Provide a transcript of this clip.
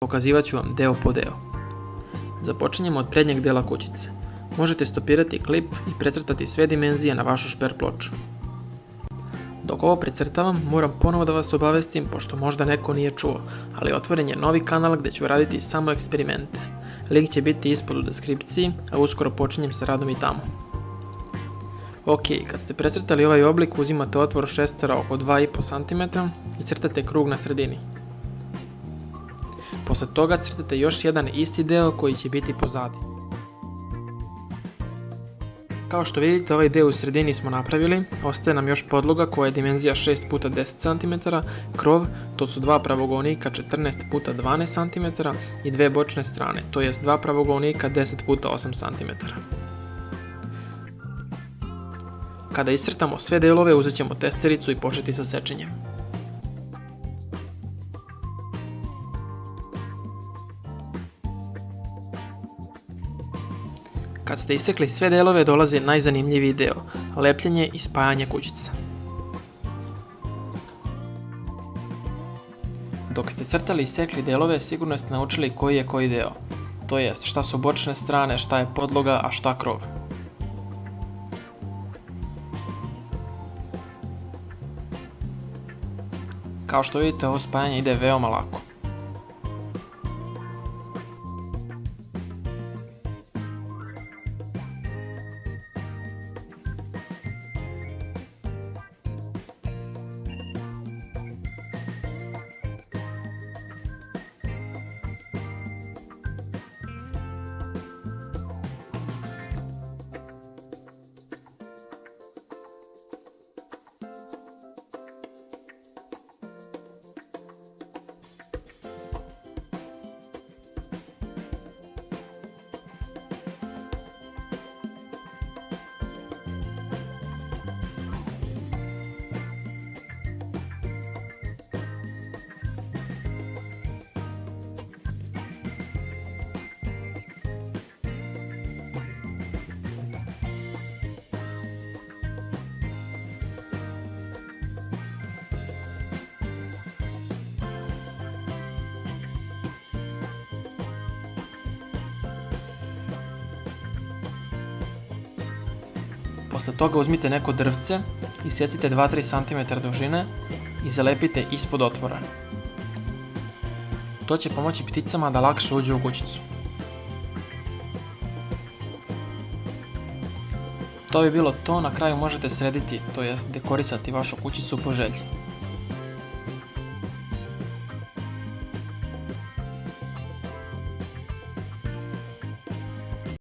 pokazivat ću vam deo po deo. Započinjemo od prednjeg dela kućice. Možete stopirati klip i precrtati sve dimenzije na vašu šper ploču. Dok ovo precrtavam, moram ponovo da vas obavestim, pošto možda neko nije čuo, ali otvoren je novi kanal gdje ću raditi samo eksperimente. Link će biti ispod u deskripciji, a uskoro počinjem sa radom i tamo. Ok, kad ste precrtali ovaj oblik, uzimate otvor šestera oko 2,5 cm i crtate krug na sredini. Posle toga crtate još jedan isti deo koji će biti pozadi. Kao što vidite, ovaj deo u sredini smo napravili, ostaje nam još podloga koja je dimenzija 6x10 cm, krov, to su dva pravouголnika 14x12 cm i dve bočne strane, to jest dva pravouголnika 10x8 cm. Kada iscrtamo sve delove, uzet ćemo testericu i početi sa sečenjem. Kad ste isekli sve delove, dolazi najzanimljiviji deo, lepljenje i spajanje kućica. Dok ste crtali i sekli delove, sigurno ste naučili koji je koji deo, to jest šta su bočne strane, šta je podloga, a šta krov. Kao što vidite, ovo spajanje ide veoma lako. Posle toga uzmite neko drvce, isecite 2-3 cm dužine i zalepite ispod otvora. To će pomoći pticama da lakše uđu u kućicu. To bi bilo to, na kraju možete srediti, to jest dekorisati vašu kućicu po želji.